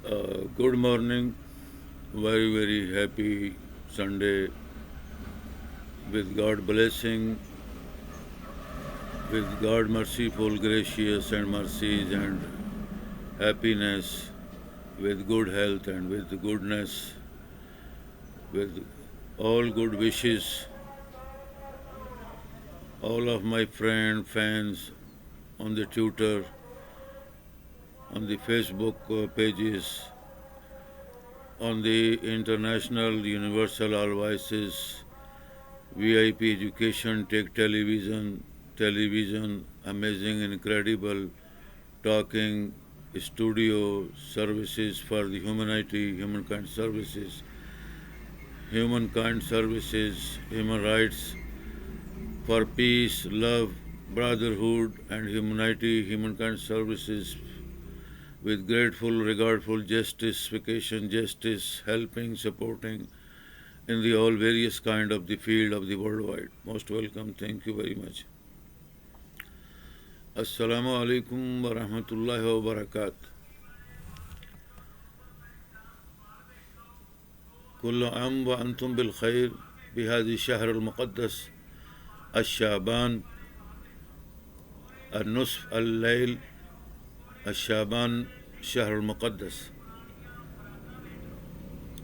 Good morning. Very, very happy Sunday with God blessing, with God merciful, gracious, and mercies and happiness, with good health and with goodness, with all good wishes. All of my fans on the Twitter, on the Facebook pages, on the international universal all voices, VIP education, tech television, amazing, incredible, talking, studio, services for the humankind services, human rights, for peace, love, brotherhood, and humanity, humankind services, with grateful, regardful justice, helping, supporting, in the all various kind of the field of the worldwide. Most welcome. Thank you very much. Assalamu alaikum wa rahmatullahi wa barakatuh. كل عام وأنتم بالخير بهذه الشهر المقدس الشعبان النصف الليل الشعبان شهر المقدس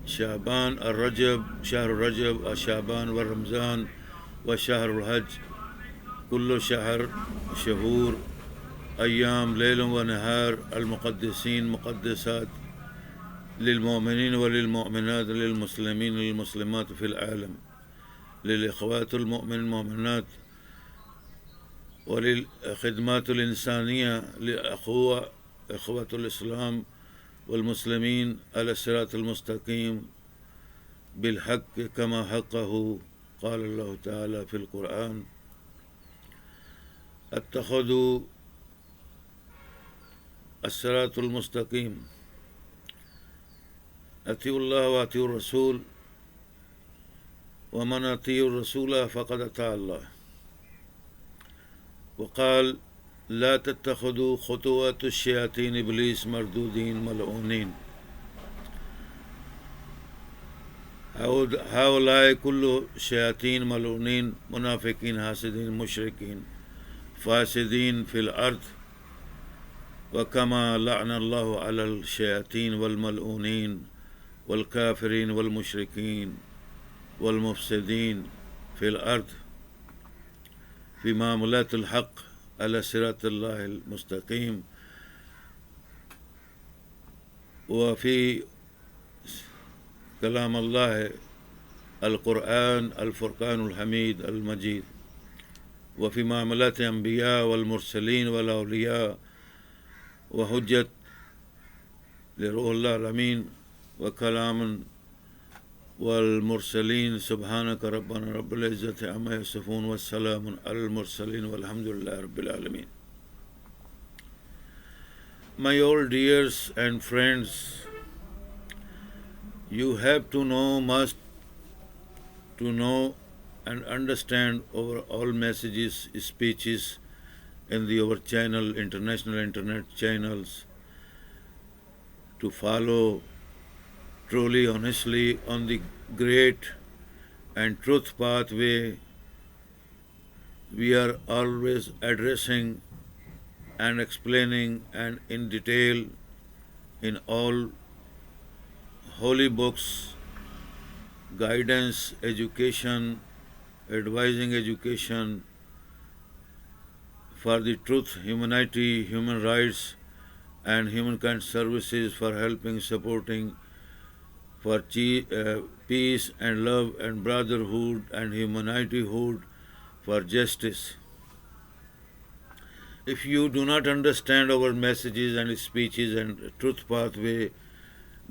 شعبان الرجب شهر الرجب الشعبان والرمضان وشهر الحج كل شهور أيام ليل ونهار المقدسين مقدسات للمؤمنين وللمؤمنات للمسلمين للمسلمات في العالم للإخوات المؤمنات وللخدمات الإنسانية إخوة الإسلام والمسلمين على الصراط المستقيم بالحق كما حقه قال الله تعالى في القرآن اتخذوا الصراط المستقيم أطيعوا الله وأطيعوا الرسول ومن أطيع الرسول فقد أطاع الله وقال لا تتخذوا خطوات الشياطين إبليس مردودين ملعونين هؤلاء كل شياطين ملعونين منافقين حاسدين مشركين فاسدين في الأرض وكما لعن الله على الشياطين والملعونين والكافرين والمشركين والمفسدين في الأرض في معاملات الحق على صراط الله المستقيم وفي كلام الله القرآن الفرقان الحميد المجيد وفي معاملات الأنبياء والمرسلين والأولياء وحجة لروح الله الأمين وكلام والمرسلين سبحانك ربنا رب العزة عما يصفون والسلام على المرسلين والحمد لله رب العالمين. My old dears and friends, you have to must know and understand our all messages, speeches in our channel, international internet channels, to follow truly, honestly on the great and truth pathway. We are always addressing and explaining and in detail in all holy books, guidance, education, advising education for the truth, humanity, human rights, and humankind services, for helping, supporting, for peace and love and brotherhood and humanityhood, for justice. If you do not understand our messages and speeches and truth pathway,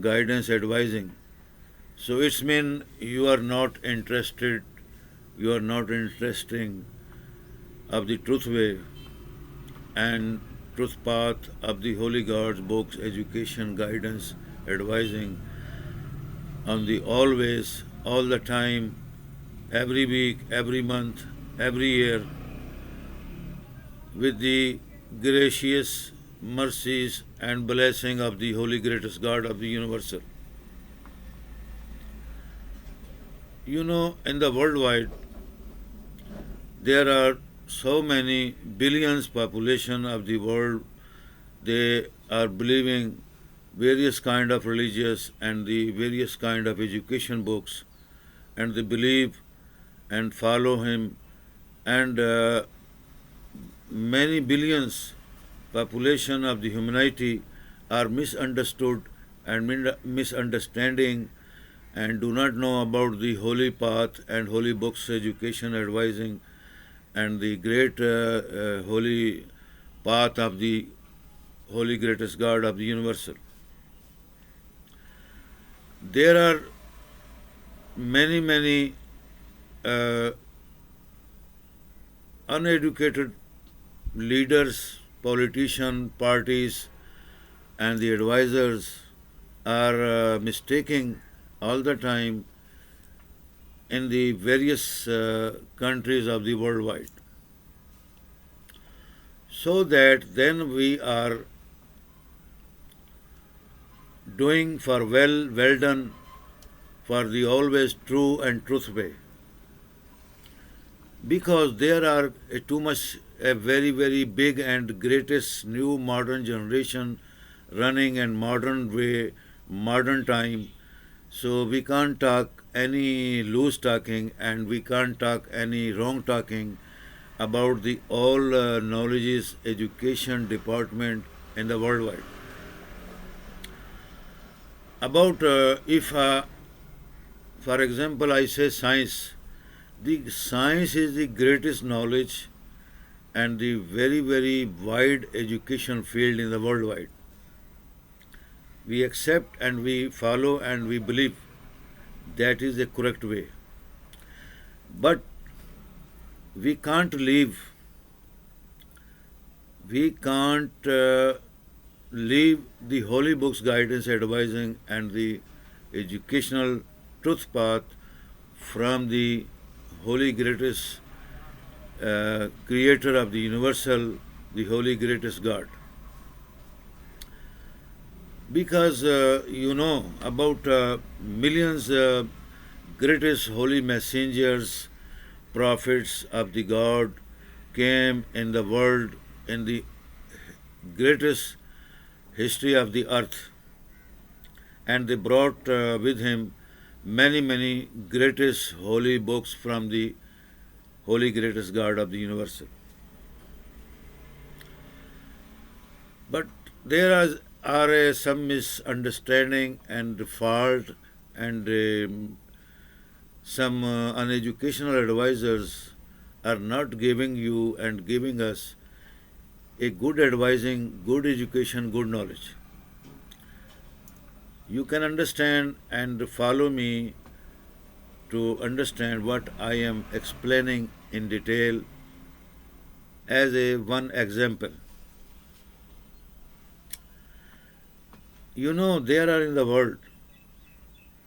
guidance, advising, so it's mean you are not interested, you are not interesting of the truth way and truth path of the Holy God's books, education, guidance, advising on the always, all the time, every week, every month, every year, with the gracious mercies, and blessing of the Holy Greatest God of the Universal. You know, in the worldwide, there are so many billions population of the world. They are believing various kind of religious and the various kind of education books, and they believe and follow him, and many billions population of the humanity are misunderstood and misunderstanding and do not know about the holy path and holy books education advising and the great holy path of the holy greatest God of the universal. There are many uh, uneducated leaders, politicians, parties, and the advisors are mistaking all the time in the various countries of the worldwide. So that then we are doing for well done for the always true and truth way. Because there are too much a very big and greatest new modern generation running in modern way, modern time. So we can't talk any loose talking and we can't talk any wrong talking about the all knowledges education department in the worldwide. About if, for example, I say science, the science is the greatest knowledge and the very wide education field in the worldwide. We accept and we follow and we believe that is the correct way. But we can't leave the holy books guidance advising and the educational truth path from the holy greatest creator of the universal, the holy greatest God. Because you know about millions greatest holy messengers, prophets of the God came in the world in the greatest history of the earth, and they brought with him many greatest holy books from the holy greatest God of the universe. But there are some misunderstanding and fault and some uneducational advisors are not giving you and giving us a good advising, good education, good knowledge. You can understand and follow me to understand what I am explaining in detail as a one example. You know, there are in the world,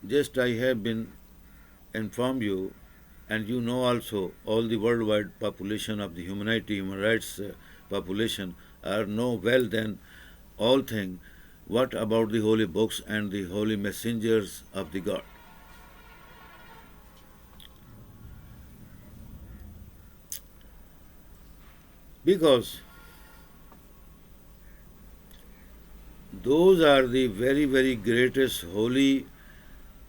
just I have been informed you, and you know also all the worldwide population of the humanity, human rights population are know well than all things what about the holy books and the holy messengers of the God. Because those are the very greatest holy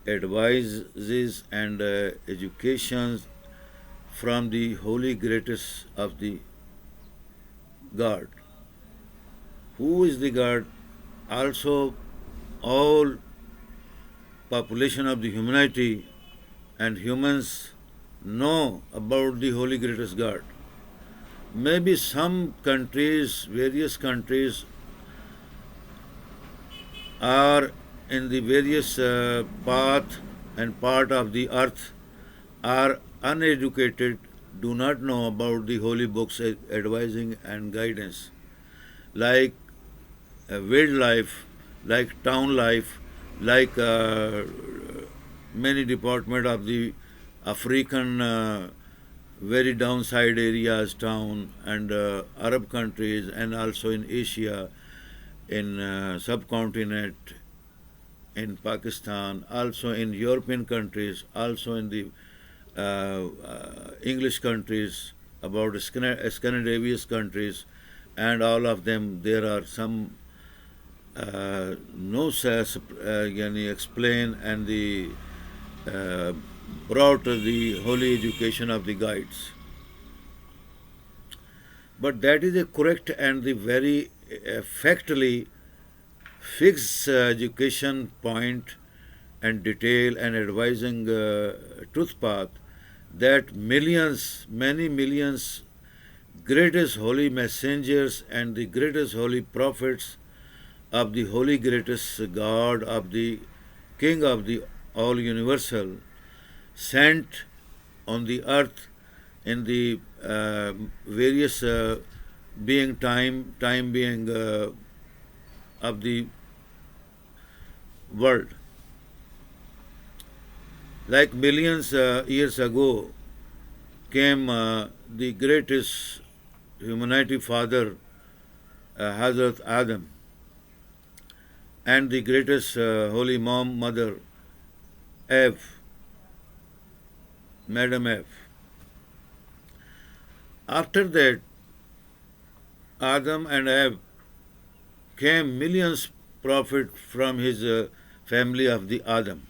advices and educations from the holy greatest of the God. Who is the God? Also, all population of the humanity and humans know about the holy greatest God. Maybe some countries, various countries are in the various path and part of the earth are uneducated, do not know about the holy books advising and guidance, like wildlife, like town life, like many department of the African very downside areas, town and Arab countries, and also in Asia, in subcontinent, in Pakistan, also in European countries, also in the English countries, about Scandinavian countries, and all of them. There are some no yani explain and the uh, brought the holy education of the guides. But that is a correct and the very factually fixed education point and detail and advising truth path that millions, many millions, greatest holy messengers and the greatest holy prophets of the holy greatest God of the King of the all universal sent on the earth in the various being time being of the world. Like millions years ago came the greatest humanity father, Hazrat Adam, and the greatest holy mom, mother, Eve, Madam Eve. After that, Adam and Eve came millions prophet from his family of the Adam.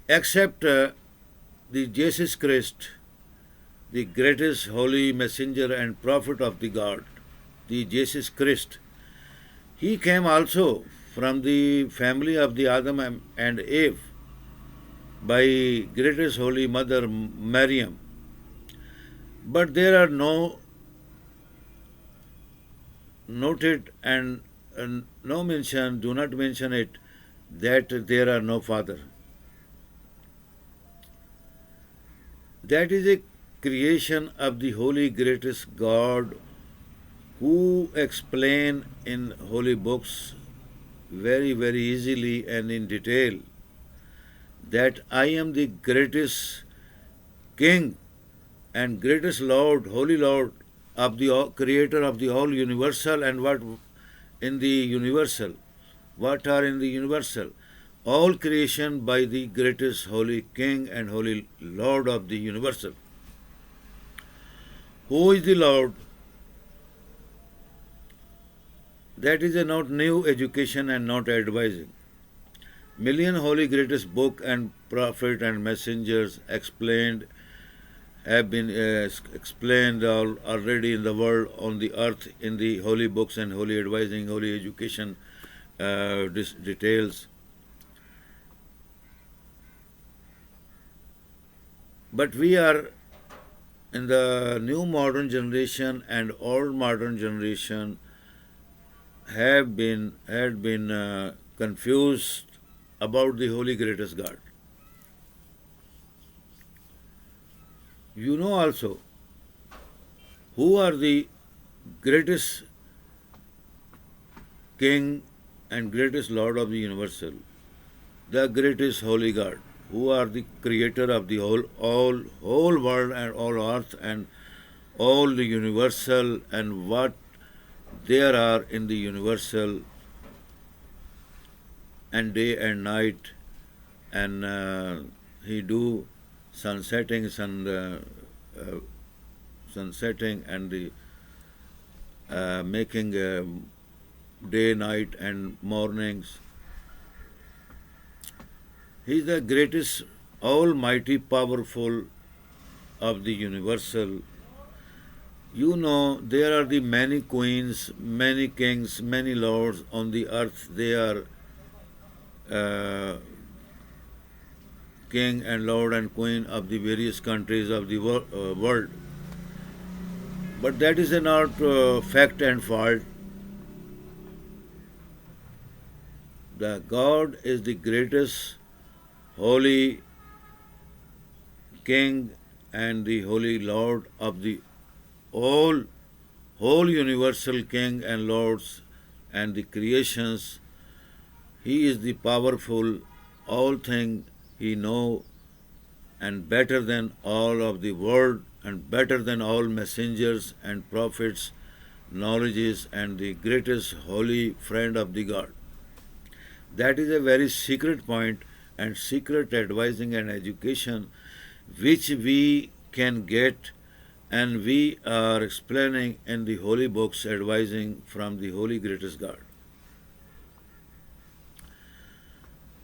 Except the Jesus Christ, the greatest holy messenger and prophet of the God, the Jesus Christ, he came also from the family of the Adam and Eve by greatest holy mother Maryam. But there are no noted and no mention, do not mention it, that there are no father. That is a creation of the holy greatest God who explain in holy books very, very easily and in detail that I am the greatest King and greatest Lord, Holy Lord of the Creator of the all universal and what in the universal, what are in the universal, all creation by the greatest Holy King and Holy Lord of the universal. Who is the Lord? That is a not new education and not advising. Million holy greatest book and prophet and messengers explained have been explained already in the world on the earth in the holy books and holy advising, holy education details. But we are in the new modern generation and old modern generation had been confused about the holy greatest God. You know also who are the greatest King and greatest Lord of the universal, the greatest holy God, who are the creator of the whole world and all earth and all the universal and what there are in the universal and day and night and he do uh, sunsetting and the making day, night, and mornings. He is the greatest, almighty, powerful of the universal. You know, there are the many queens, many kings, many lords on the earth. They are king and lord and queen of the various countries of the world. But that is not fact and fault. The God is the greatest holy King and the holy Lord of the all whole universal King and Lords and the creations. He is the powerful, all thing he know and better than all of the world and better than all messengers and prophets knowledges, and the greatest holy friend of the God. That is a very secret point and secret advising and education which we can get, and we are explaining in the holy books advising from the holy greatest God.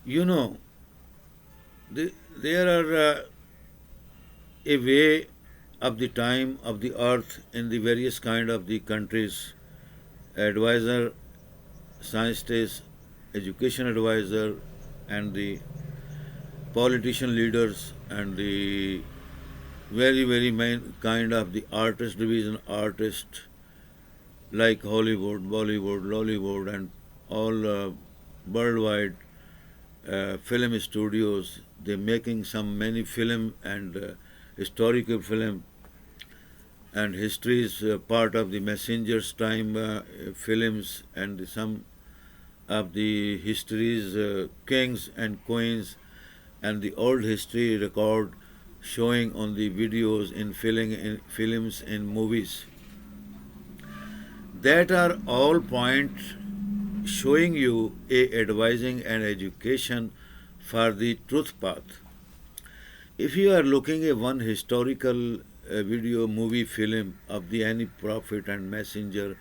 You know, there are a way of the time of the earth in the various kind of the countries, advisor, scientists, education advisor, and the politician leaders, and the very main kind of the artist division artist like Hollywood, Bollywood, Lollywood, and all worldwide film studios. They're making some many film and historical film, and history is part of the messenger's time films, and some of the histories, kings and queens, and the old history record showing on the videos in films in movies. That are all point showing you a advising and education for the truth path. If you are looking at one historical video, movie, film of the any prophet and messenger,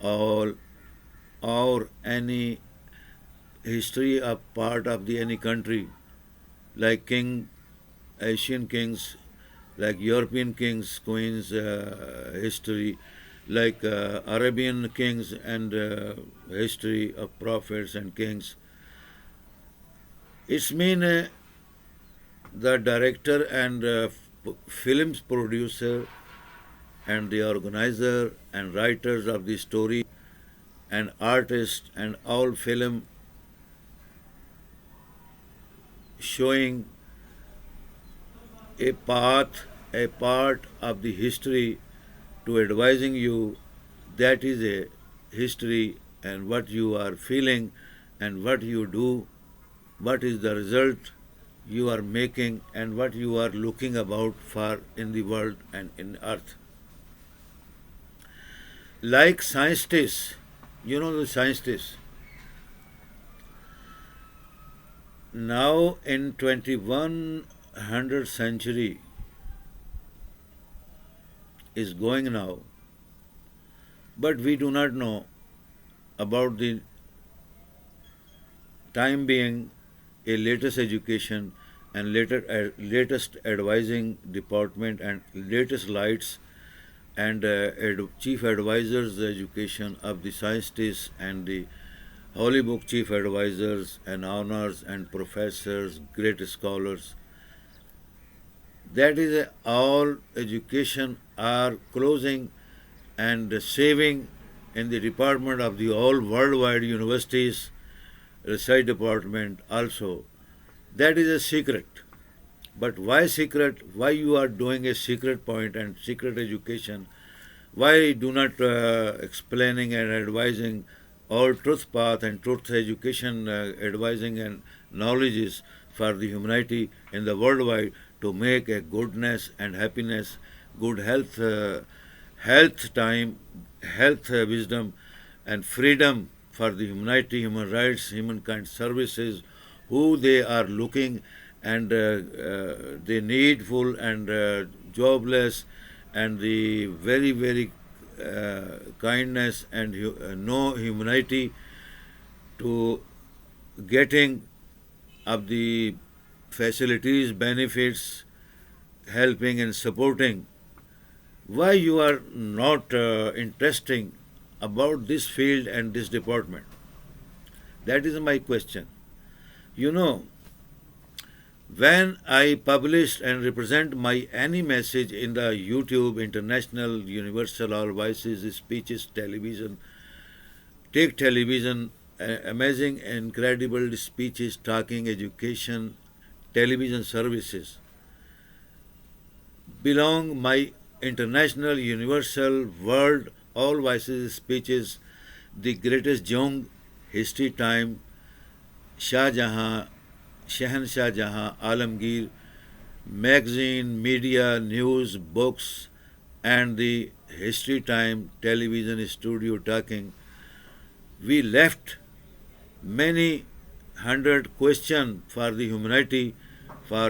or any history of part of the any country, like Asian kings, like European kings, queens history, like Arabian kings and history of prophets and kings. It's mean the director and films producer and the organizer and writers of the story and artists and all film showing a path, a part of the history to advising you. That is a history, and what you are feeling and what you do, what is the result you are making, and what you are looking about for in the world and in earth. Like scientists, you know the scientists. Now in 2100th century is going now, but we do not know about the time being a latest education and latest advising department and latest lights and chief advisors education of the scientists and the holy book chief advisors and honors and professors, great scholars. That is all education are closing and saving in the department of the all worldwide universities, research department also. That is a secret. But why secret? Why you are doing a secret point and secret education? Why do not explaining and advising all truth path and truth education advising and knowledges for the humanity in the worldwide to make a goodness and happiness, good health, health time, health wisdom, and freedom for the humanity, human rights, humankind services, who they are looking and the needful and jobless and the very kindness and no humanity to getting of the facilities, benefits, helping and supporting. Why you are not interesting about this field and this department? That is my question. You know, when I publish and represent my any message in the YouTube, international, universal, all voices, speeches, television, take television, amazing, incredible speeches, talking, education, television services, belong my international, universal, world, all voices, speeches, the greatest Jung, history time, Shah Jahan, Shahanshah Jahan, Alamgir, magazine, media, news, books, and the History Time television studio talking, we left many hundred questions for the humanity, for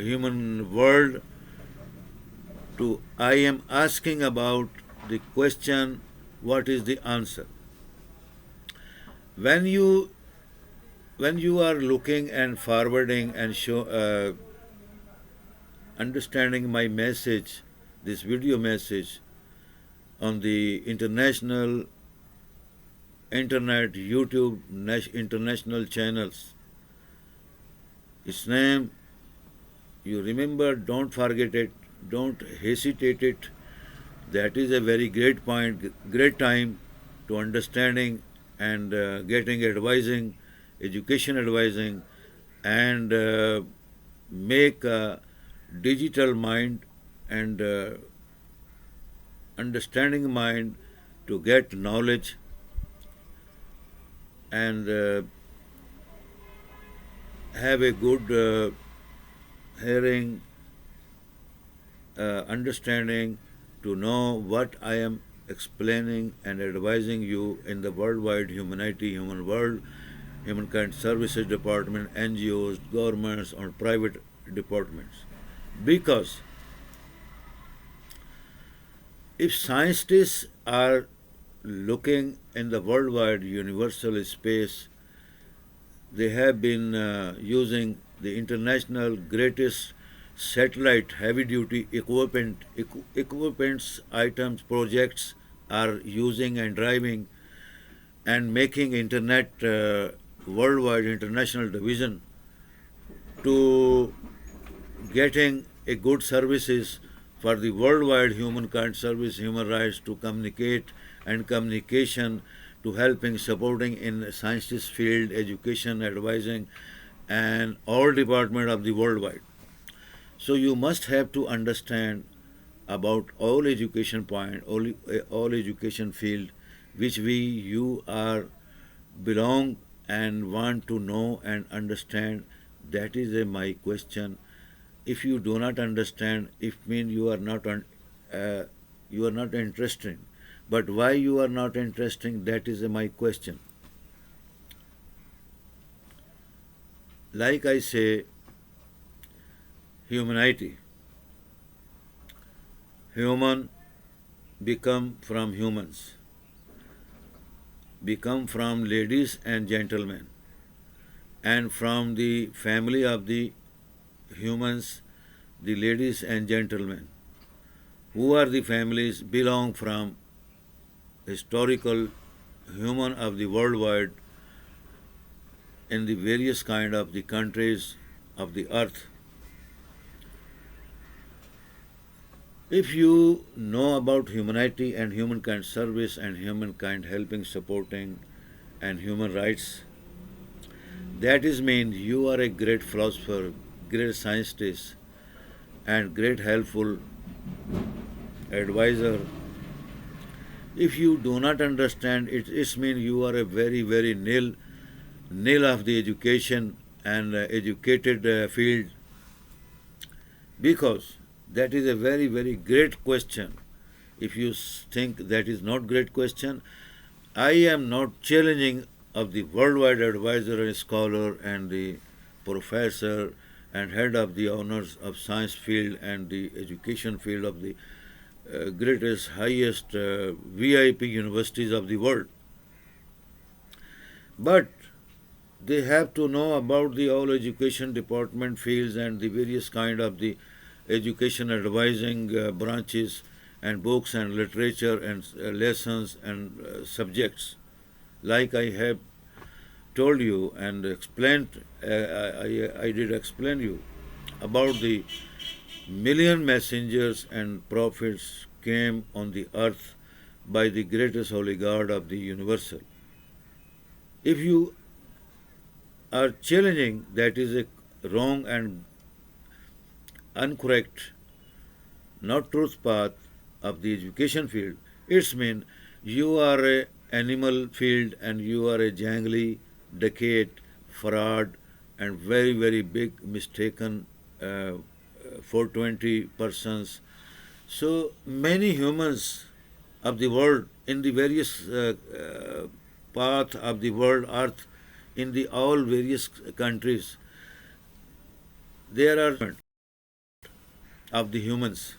human world. To I am asking about the question, what is the answer? When you when you are looking and forwarding and understanding my message, this video message on the international internet, YouTube, international channels. Its name, you remember, don't forget it, don't hesitate it. That is a very great point, great time to understanding and getting advising, education advising, and make a digital mind and understanding mind to get knowledge and have a good hearing, understanding, to know what I am explaining and advising you in the worldwide humanity, human world, humankind services department, NGOs, governments, or private departments. Because if scientists are looking in the worldwide universal space, they have been using the international greatest satellite heavy duty equipments, items, projects are using and driving and making internet worldwide international division to getting a good services for the worldwide humankind service, human rights, to communicate and communication, to helping, supporting in sciences field, education, advising, and all department of the worldwide. So you must have to understand about all education point, all education field, which you are belong and want to know and understand. That is my question. If you do not understand, it means you are not interested. But why you are not interested? That is my question. Like I say, humanity. Human become from humans, become from ladies and gentlemen, and from the family of the humans, the ladies and gentlemen. Who are the families belong from historical human of the worldwide in the various kind of the countries of the earth. If you know about humanity and humankind service and humankind helping, supporting, and human rights, that is mean you are a great philosopher, great scientist, and great helpful advisor. If you do not understand it, it means you are a very nil of the education and educated field, because that is a very great question. If you think that is not great question, I am not challenging of the worldwide advisor and scholar and the professor and head of the honors of science field and the education field of the greatest, highest VIP universities of the world. But they have to know about the all education department fields and the various kind of the education advising branches and books and literature and lessons and subjects. Like I have told you and explained, I did explain you about the million messengers and prophets came on the earth by the greatest holy God of the universal. If you are challenging that is a wrong and incorrect, not truth path of the education field, it's mean you are a animal field and you are a jangly, decade, fraud, and very big mistaken 420 persons So many humans of the world in the various path of the world earth, in the all various countries, there are of the humans.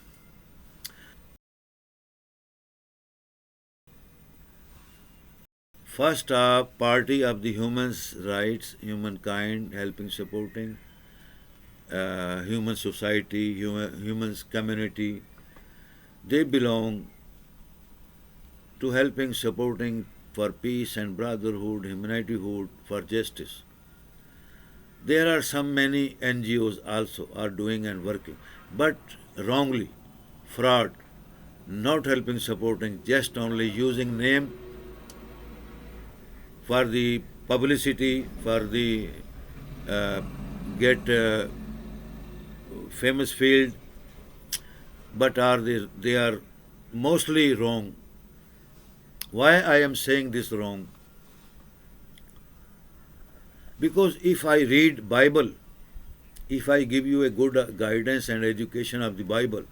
First party of the humans rights, humankind, helping, supporting human society, humans community. They belong to helping, supporting for peace and brotherhood, humanityhood, for justice. There are some many NGOs also are doing and working, but wrongly, fraud, not helping, supporting, just only using name for the publicity, for the uh, get famous field, but they are mostly wrong. Why I am saying this wrong? Because if I read Bible, if I give you a good guidance and education of the Bible,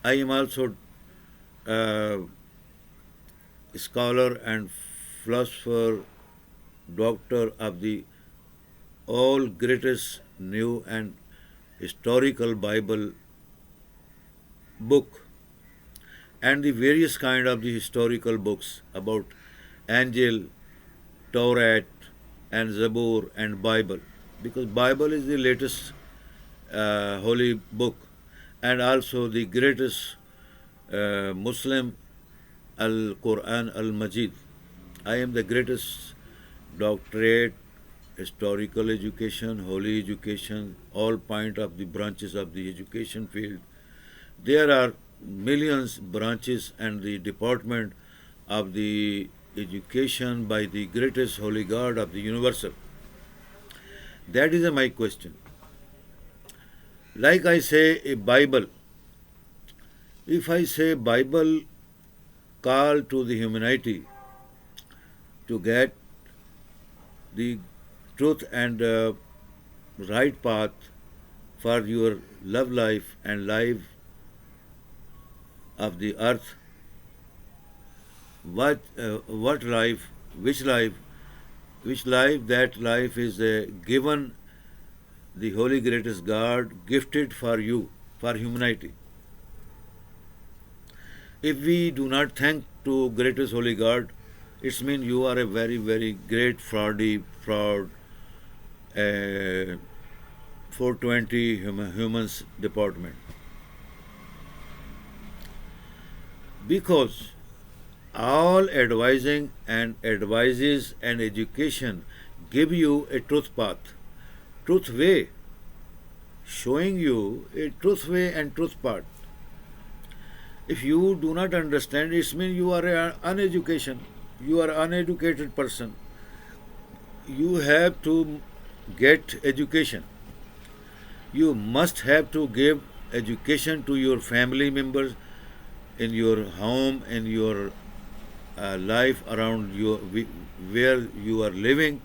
I am also a scholar and philosopher, doctor of the all greatest new and historical Bible book and the various kind of the historical books about angel, Torah, and Zabur and Bible, because Bible is the latest holy book and also the greatest Muslim Al Quran Al Majid. I am the greatest doctorate, historical education, holy education, all point of the branches of the education field. There are millions branches and the department of the education by the greatest holy God of the universal. That is my question. Like I say a Bible, if I say Bible call to the humanity to get the truth and right path for your love life and life of the earth, what life, which life, which life, that life is given the holy greatest God gifted for you, for humanity. If we do not thank to greatest holy God, it means you are a very, very great fraud, uh, 420 humans department. Because all advising and advices and education give you a truth path, truth way, showing you a truth way and truth path. If you do not understand, it means you are an uneducation. You are uneducated person. You have to get education. You must have to give education to your family members in your home, in your life around you, where you are living,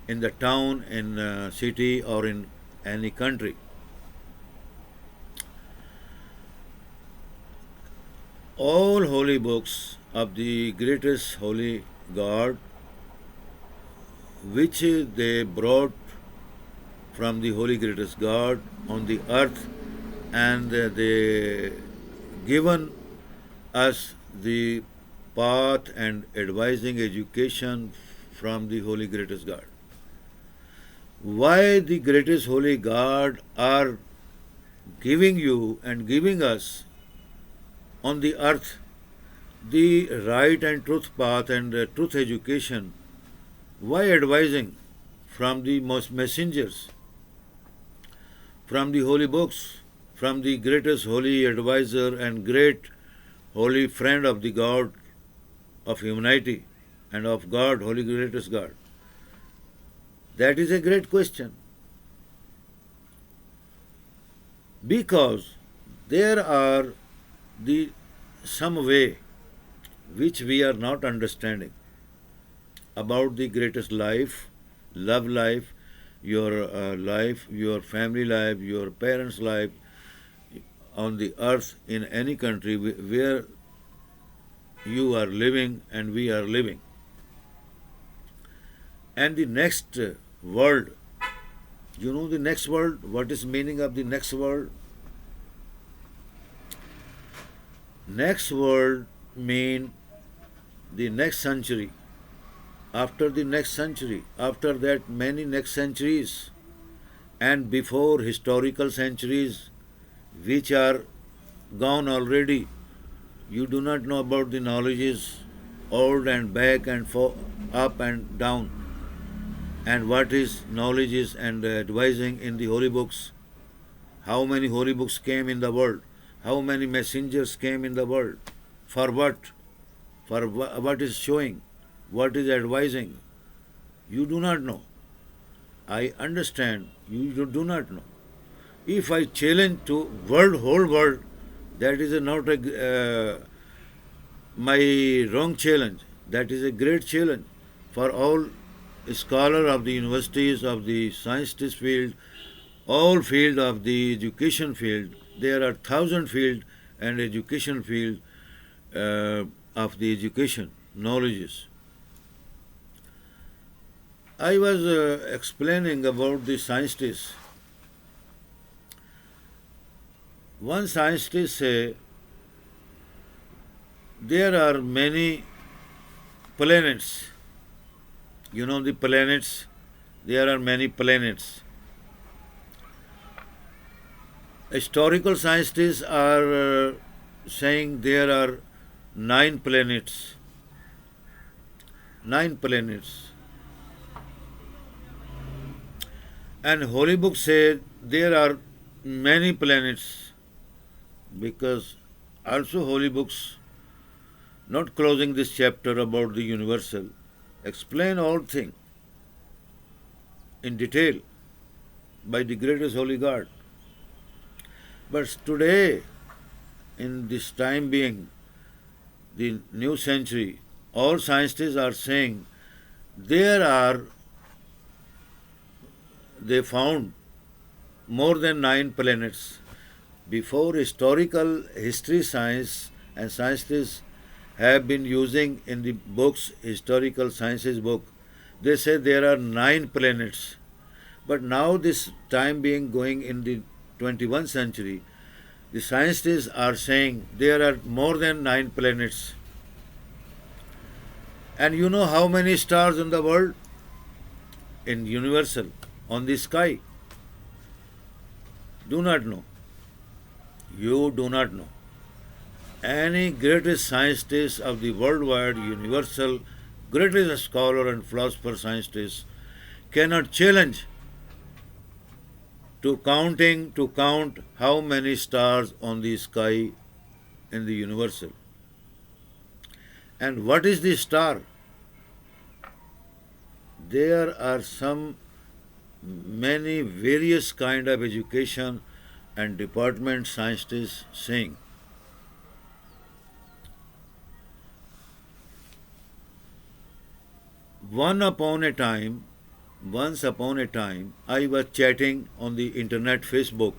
in the town, in city, or in any country. All holy books of the greatest holy God, which they brought from the holy greatest God on the earth, and they given us the path and advising education from the holy greatest God. Why the greatest holy God are giving you and giving us on the earth the right and truth path and truth education? Why advising from the most messengers, from the holy books, from the greatest holy advisor and great holy friend of the God of humanity and of God, holy greatest God? That is a great question. Because there are the some way which we are not understanding about the greatest life, love life, your family life, your parents' life, on the earth in any country where you are living and we are living. And the next world, you know the next world? What is meaning of the next world? Next world mean the next century, after the next century, after that many next centuries, and before historical centuries which are gone already. You do not know about the knowledges old and back and up and down, and what is knowledges and advising in the holy books. How many holy books came in the world? How many messengers came in the world? For what? For what is showing? What is advising? You do not know. I understand you do not know. If I challenge to whole world, that is not my wrong challenge. That is a great challenge for all scholar of the universities, of the scientist field, all field of the education field. There are thousand field and education field of the education knowledges. I was explaining about the scientists. One scientist say there are many planets. You know the planets? There are many planets. Historical scientists are saying there are 9 planets. 9 planets. And Holy Book said there are many planets, because also Holy Books, not closing this chapter about the universal, explain all things in detail by the greatest Holy God. But today, in this time being, the new century, all scientists are saying they found more than 9 planets. Before, historical history science and scientists have been using in the books, historical sciences book, they say there are 9 planets. But now this time being going in the 21st century, the scientists are saying there are more than 9 planets. And you know how many stars in the world? In universal, on the sky? Do not know. You do not know. Any greatest scientist of the worldwide, universal, greatest scholar and philosopher scientist cannot challenge to count how many stars on the sky in the universal. And what is the star? There are many various kind of education and department scientists saying. Once upon a time, I was chatting on the internet, Facebook,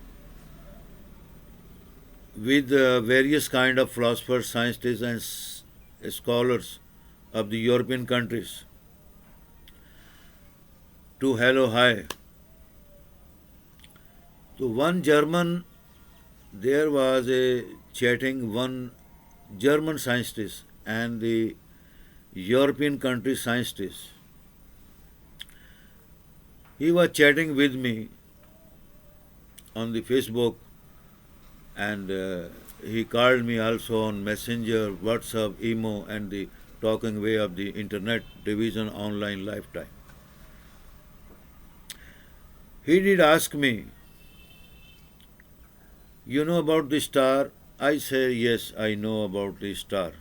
with various kind of philosophers, scientists, and scholars of the European countries. To hello, hi. So there was a chatting one German scientist and the European country scientist. He was chatting with me on the Facebook, and he called me also on Messenger, WhatsApp, email, and the talking way of the internet division online lifetime. He did ask me, you know about the star? I say, yes, I know about the star.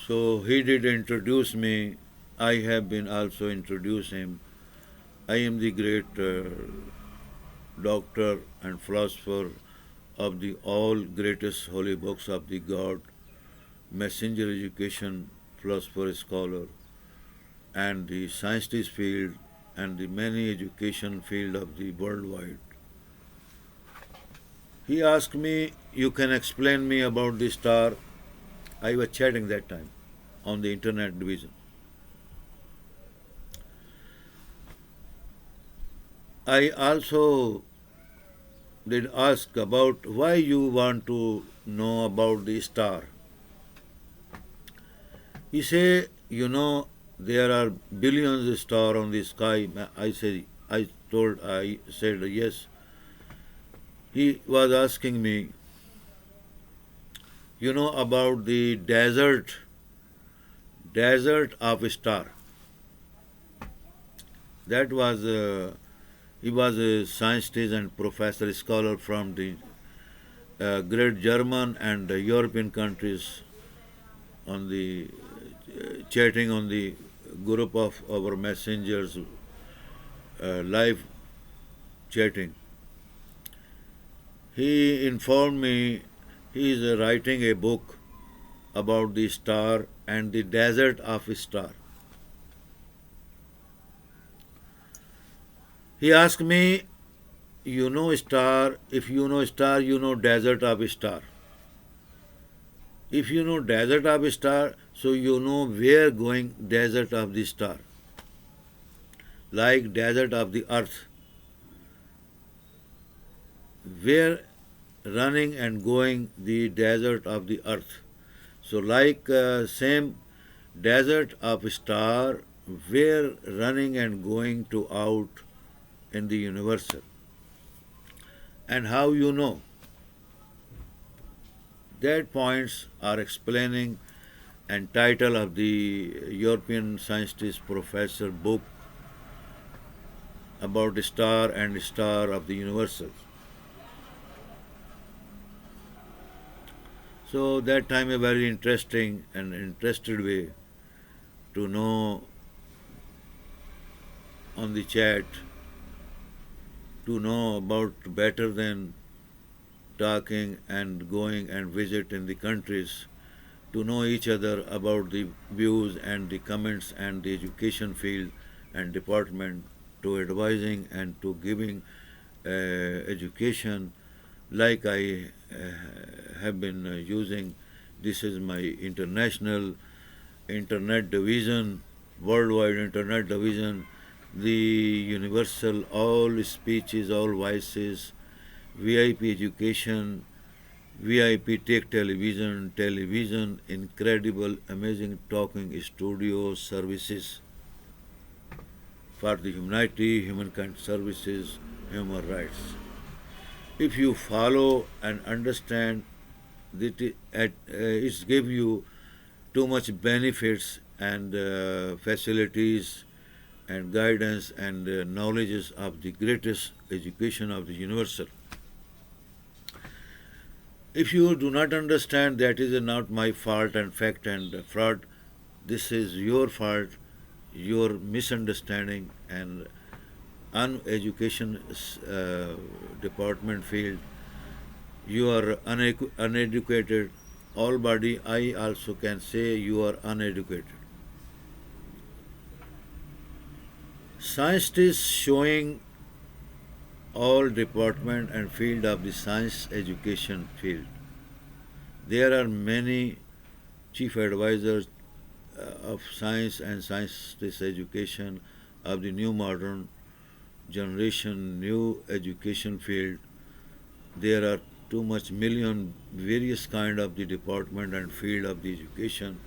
So he did introduce me. I have been also introduced him. I am the great doctor and philosopher of the all greatest holy books of the God, messenger education, philosopher, scholar, and the scientist field and the many education field of the worldwide. He asked me, "You can explain me about the star?" I was chatting that time on the internet division. I also did ask about why you want to know about the star. He said, there are billions of stars on the sky. I said yes. He was asking me, about the desert of a star. That was, he was a scientist and professor, scholar from the great German and European countries on the chatting on the group of our messengers, live chatting. He informed me he is writing a book about the star and the desert of a star. He asked me, star, if you know star, you know desert of a star. If you know desert of a star, so you know where going desert of the star. Like desert of the earth, where running and going the desert of the earth. So like same desert of star, where running and going to out in the universal. And how you know? That points are explaining and title of the European scientist professor book about the star and star of the universal. So that time a very interesting and interested way to know on the chat, to know about better than talking and going and visit in the countries, to know each other about the views and the comments and the education field and department, to advising and to giving education like I have been using. This is my international internet division, worldwide internet division, the universal all speeches, all voices, VIP education, VIP Tech television, incredible, amazing talking studio services for the humanity, humankind services, human rights. If you follow and understand that it's give you too much benefits and facilities and guidance and knowledges of the greatest education of the universal. If you do not understand, that is not my fault and fact and fraud. This is your fault, your misunderstanding and uneducation department field. You are uneducated. All body, I also can say you are uneducated. Science is showing all department and field of the science education field. There are many chief advisors of science and scientist education of the new modern generation, new education field. There are too much million various kind of the department and field of the education.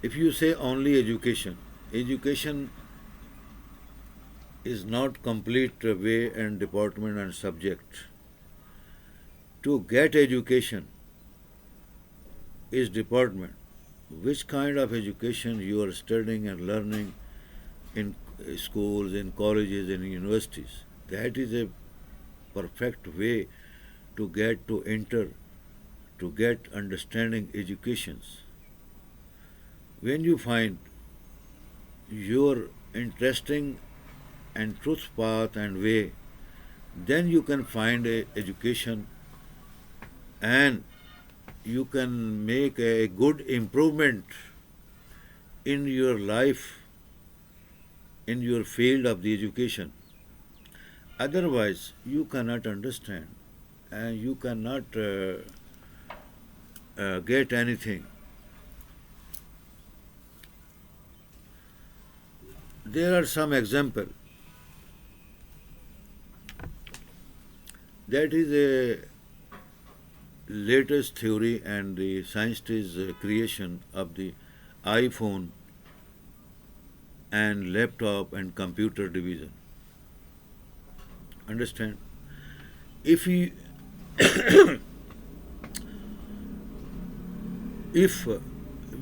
If you say only education, education is not complete way and department and subject. To get education is department. Which kind of education you are studying and learning in schools, in colleges, in universities. That is a perfect way to enter, to get understanding educations. When you find your interesting and truth path and way, then you can find a education and you can make a good improvement in your life, in your field of the education. Otherwise, you cannot understand and you cannot get anything. There are some example. That is a latest theory and the scientist's creation of the iPhone and laptop and computer division. Understand? If we if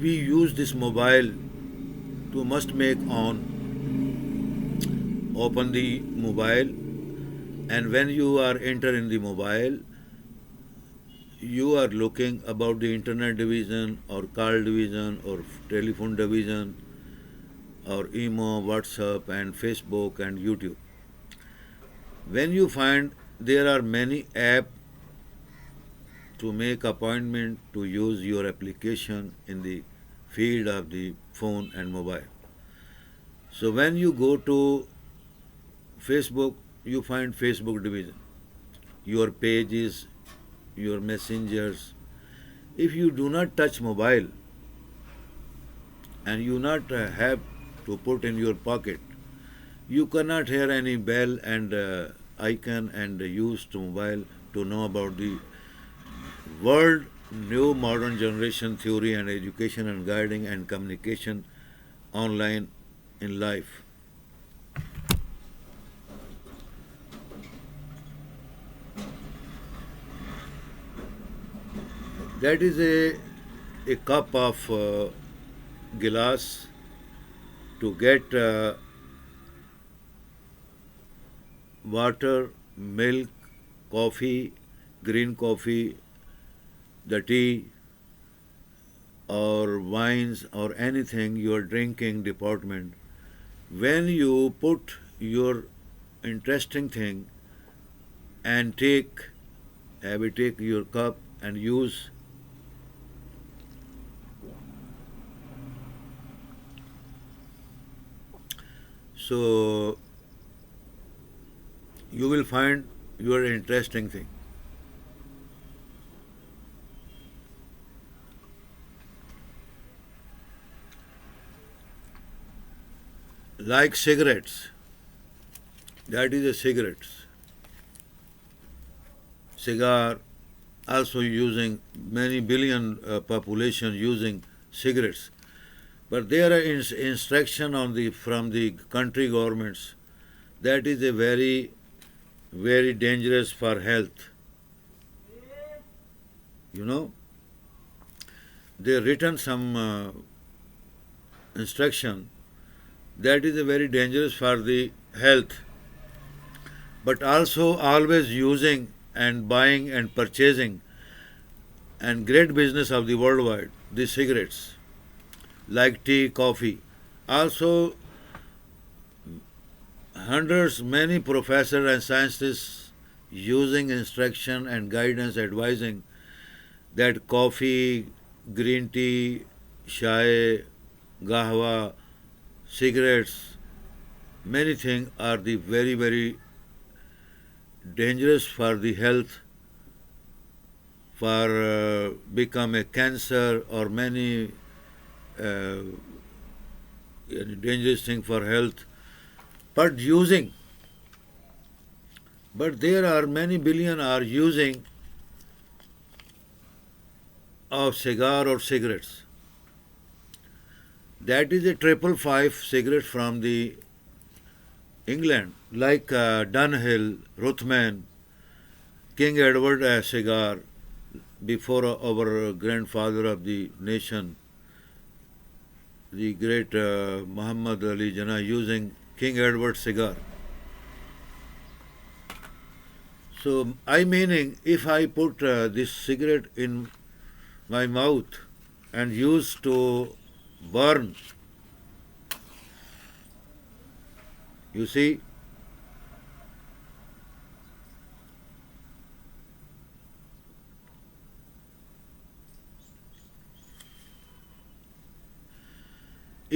we use this mobile to must make on open the mobile, and when you are enter in the mobile, you are looking about the internet division or call division or telephone division or email, WhatsApp and Facebook and YouTube. When you find there are many apps to make appointment to use your application in the field of the phone and mobile. So when you go to Facebook, you find Facebook division, your pages, your messengers. If you do not touch mobile and you not have to put in your pocket, you cannot hear any bell and icon and use to mobile to know about the world new modern generation theory and education and guiding and communication online in life. That is a cup of glass to get water, milk, coffee, green coffee, the tea, or wines, or anything you are drinking department. When you put your interesting thing and take your cup and use, so you will find your interesting thing. Like cigarettes, that is a cigarettes. Cigar also using many billion population using cigarettes. But there are instruction on the from the country governments that is a very dangerous for health. You know, they written some instruction that is a very dangerous for the health, but also always using and buying and purchasing and great business of the worldwide the cigarettes like tea, coffee. Also, hundreds, many professors and scientists using instruction and guidance advising that coffee, green tea, chai, gahwa, cigarettes, many things are the very dangerous for the health, for become a cancer or many uh, dangerous thing for health. But using, but there are many billion are using of cigar or cigarettes. That is a triple five cigarette from the England, like Dunhill, Ruthven, King Edward cigar, before our grandfather of the nation, the great Muhammad Ali Jinnah, using King Edward cigar. So I meaning if I put this cigarette in my mouth and use to burn, you see,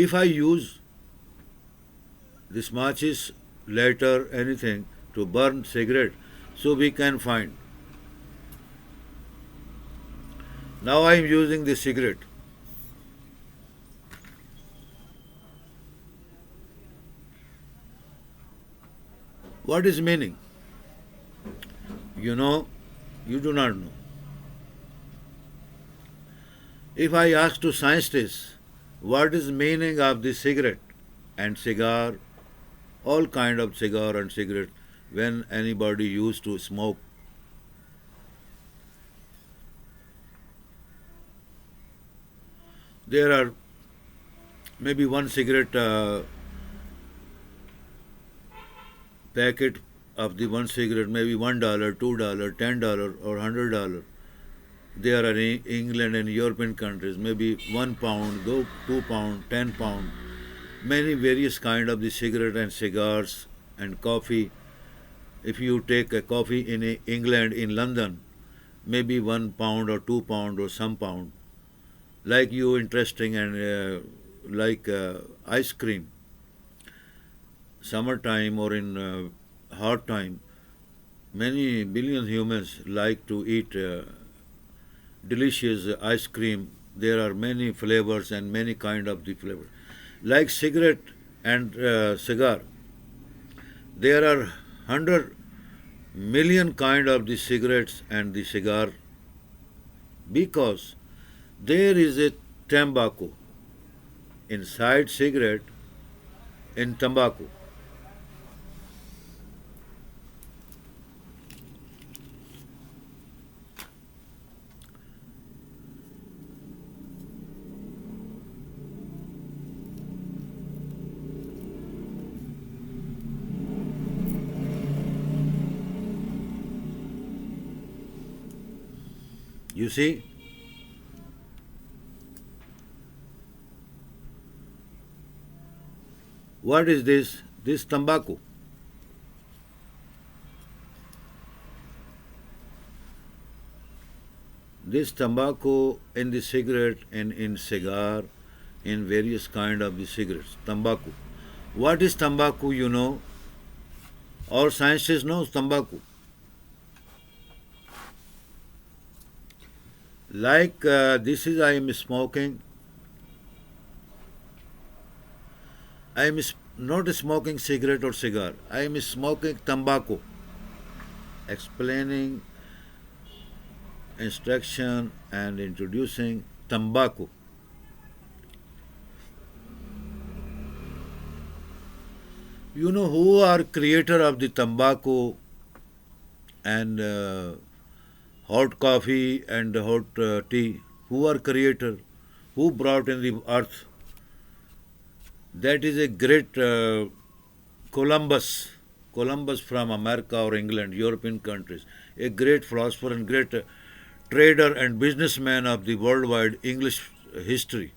If I use this matches, lighter, anything to burn cigarette, so we can find. Now I am using the cigarette. What is meaning? You know, you do not know. If I ask to scientists what is meaning of the cigarette and cigar, all kind of cigar and cigarette, when anybody used to smoke, there are maybe one cigarette packet of the one cigarette, maybe $1, $2, $10, or $100. They are in England and European countries, maybe £1, go £2, £10. Many various kind of the cigarette and cigars and coffee. If you take a coffee in England, in London, maybe £1 or £2 or some pound. Like you interesting and like ice cream, summertime or in hot time, many billion humans like to eat delicious ice cream. There are many flavors and many kind of the flavor. Like cigarette and cigar, there are 100 million kind of the cigarettes and the cigar because there is a tobacco inside cigarette in tobacco. You see, what is this? This tobacco. This tobacco in the cigarette and in cigar, in various kind of the cigarettes. Tobacco. What is tobacco? You know, our scientists know tobacco. Like this is I am smoking. I am not smoking cigarette or cigar. I am smoking tobacco. Explaining instruction and introducing tobacco. You know who are creator of the tobacco and hot coffee and hot tea? Who are creator? Who brought in the earth? That is a great Columbus. Columbus from America or England, European countries. A great philosopher and great trader and businessman of the worldwide English history.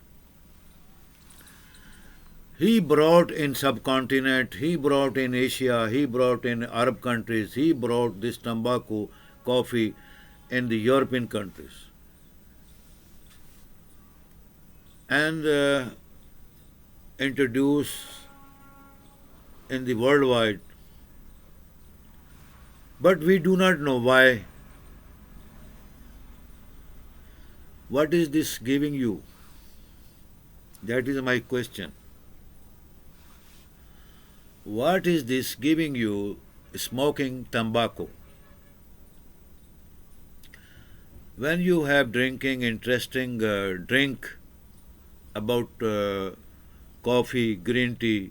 He brought in subcontinent, he brought in Asia, he brought in Arab countries, he brought this tobacco, coffee in the European countries. And introduced in the worldwide. But we do not know why. What is this giving you? That is my question. What is this giving you smoking tobacco? When you have drinking interesting drink about coffee, green tea,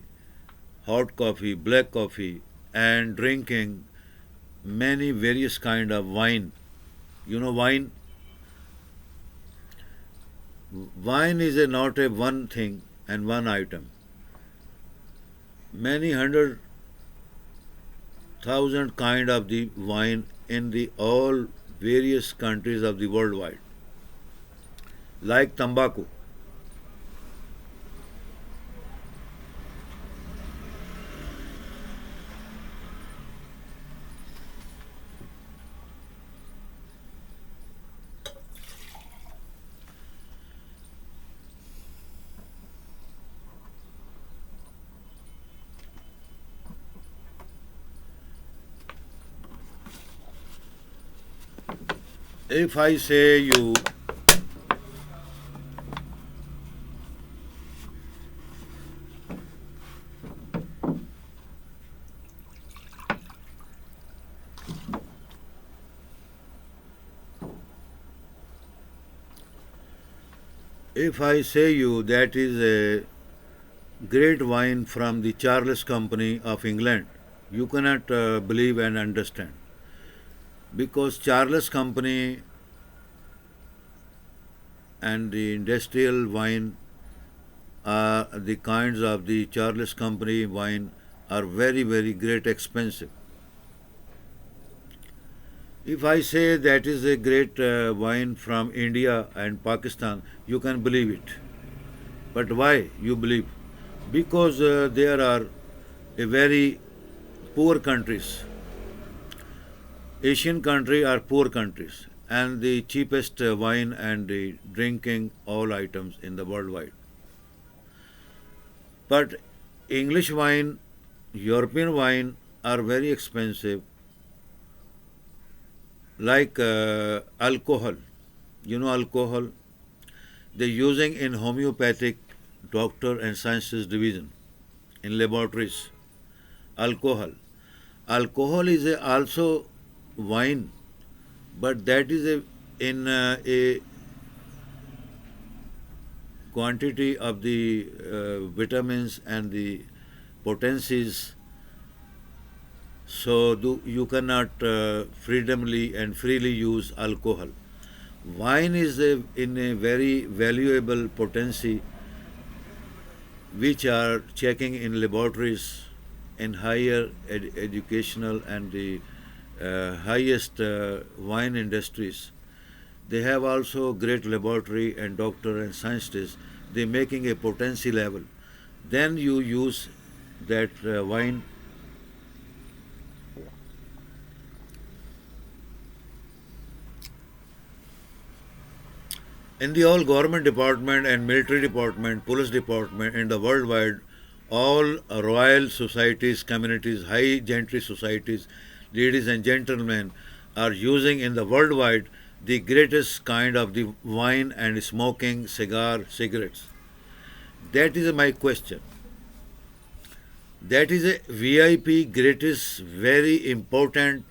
hot coffee, black coffee, and drinking many various kind of wine. You know wine? Wine is not a one thing and one item. Many 100,000 kind of the wine in the all various countries of the worldwide. Like tobacco. If I say you, if I say you that is a great wine from the Charles Company of England, you cannot believe and understand because Charles Company and the industrial wine are the kinds of the Charles Company wine are very very great expensive. If I say that is a great wine from India and Pakistan, you can believe it. But why you believe? Because there are a very poor countries. Asian countries are poor countries and the cheapest wine and the drinking all items in the worldwide. But English wine, European wine are very expensive, like alcohol. You know alcohol? They're using in homeopathic doctor and sciences division in laboratories. Alcohol. Alcohol is also wine, but that is a quantity of the vitamins and the potencies, so you cannot freely and freely use alcohol. Wine is in a very valuable potency which are checking in laboratories in higher educational and the highest wine industries. They have also great laboratory and doctor and scientists. They making a potency level. Then you use that wine. In the all government department and military department, police department in the worldwide, all royal societies, communities, high gentry societies, ladies and gentlemen are using in the worldwide the greatest kind of the wine and smoking cigar, cigarettes. That is my question. That is a VIP greatest, very important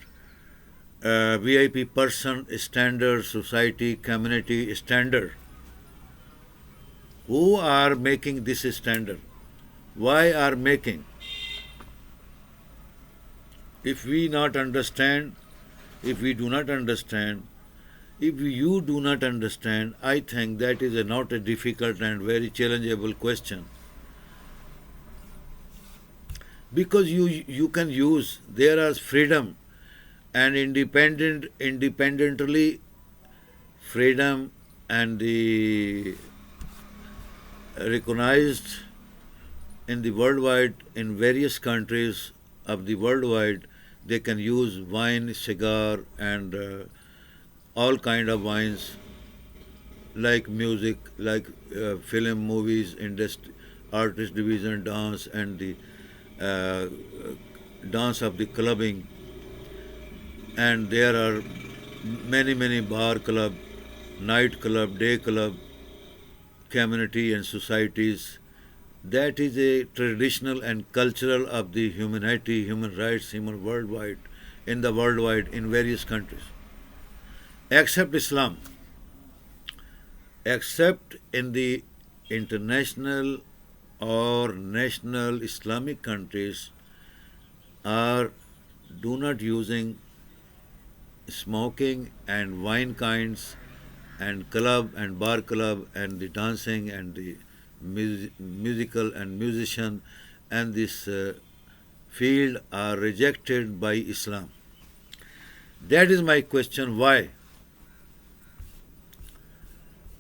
VIP person standard, society, community standard. Who are making this standard? Why are making? If we not understand, if we do not understand, if you do not understand, I think that is not a difficult and very challengeable question. Because you can use, there is freedom and independently freedom and the recognized in the worldwide in various countries of the worldwide they can use wine, cigar and all kind of wines like music, like film, movies, industry, artist division, dance and the uh, dance of the clubbing, and there are many bar club, night club, day club, community and societies. That is a traditional and cultural of the humanity, human rights, human worldwide, in the worldwide in various countries, except Islam, except in the international or national Islamic countries are do not using smoking and wine kinds and club and bar club and the dancing and the musical and musician and this field are rejected by Islam. That is my question. Why?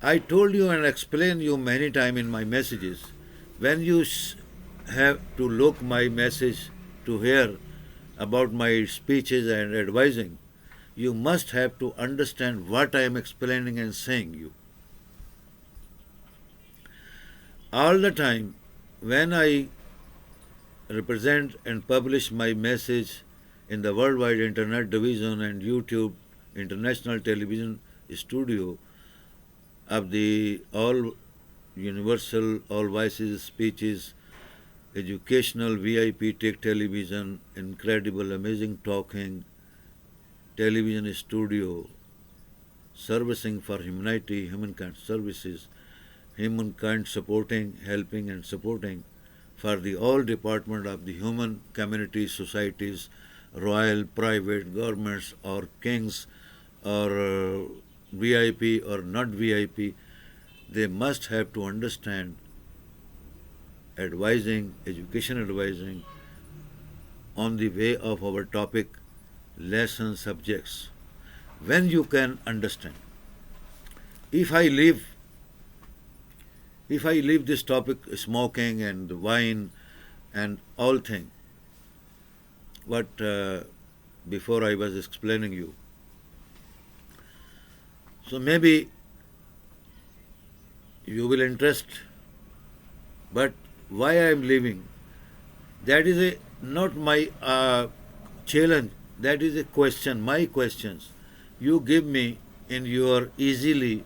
I told you and explained you many times in my messages. When you have to look my message to hear about my speeches and advising, you must have to understand what I am explaining and saying you. All the time, when I represent and publish my message in the worldwide internet division and YouTube, international television studio of the all universal, all voices speeches, educational VIP tech television, incredible, amazing talking, television studio, servicing for humanity, humankind services, humankind supporting, helping and supporting for the all department of the human community, societies, royal, private, governments or kings or VIP or not VIP, they must have to understand advising, education advising on the way of our topic, lesson subjects. When you can understand. If I leave this topic, smoking and wine and all thing, what before I was explaining you. So maybe you will interest, but why I am leaving? That is not my challenge. That is a question. My questions you give me in your easily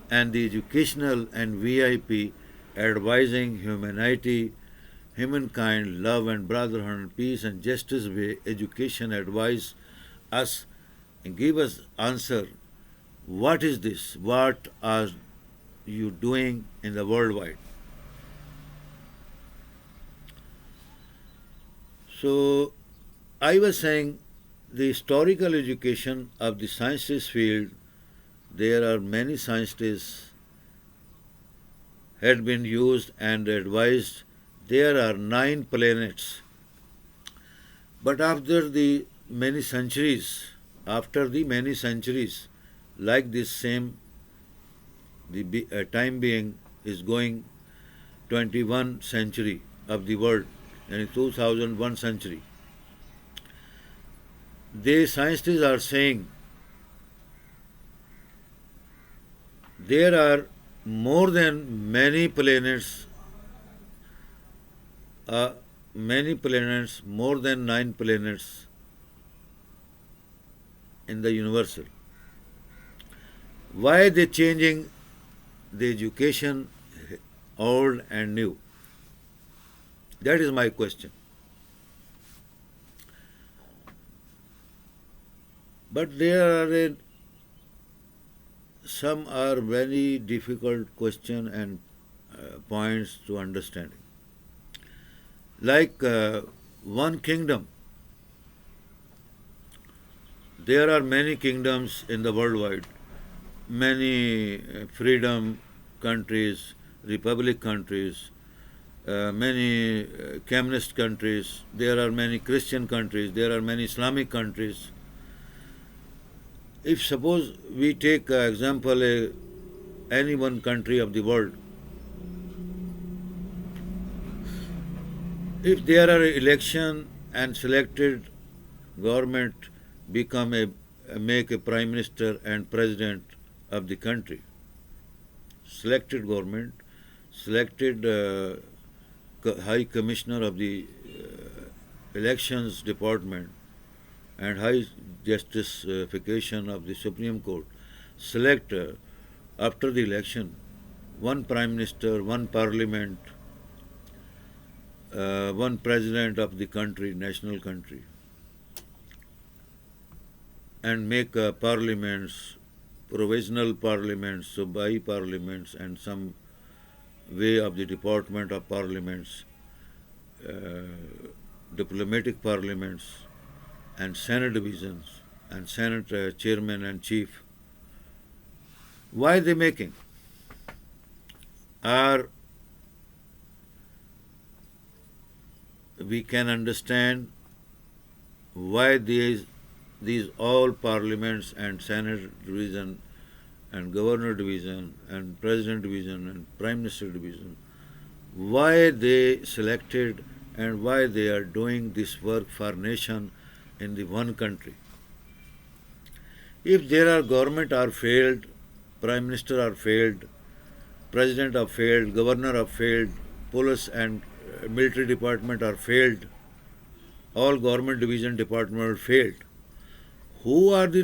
and the educational and VIP advising humanity, humankind, love and brotherhood, and peace and justice way, education advise us and give us answer. What is this? What are you doing in the worldwide? So I was saying the historical education of the sciences field, there are many scientists had been used and advised. There are 9 planets. But after the many centuries, like this same, the time being is going 21 century of the world and 2001 century. The scientists are saying there are more than many planets, more than 9 planets in the universal. Why they changing the education old and new? That is my question. But there are some are very difficult question and points to understanding. Like one kingdom. There are many kingdoms in the worldwide, many freedom countries, republic countries, many communist countries, there are many Christian countries, there are many Islamic countries. If suppose we take example any one country of the world, if there are election and selected government make a prime minister and president of the country, selected government, selected high commissioner of the elections department and high justification of the Supreme Court, select after the election one prime minister, one parliament, one president of the country, national country, and make parliaments, provisional parliaments, Subai parliaments, and some way of the department of parliaments, diplomatic parliaments, and Senate divisions, and Senate chairman and chief. Why they making? Or we can understand why these all parliaments and Senate division and governor division and president division and prime minister division, why they selected and why they are doing this work for nation in the one country. If there are government are failed, prime minister are failed, president are failed, governor are failed, police and military department are failed, all government division department are failed, who are the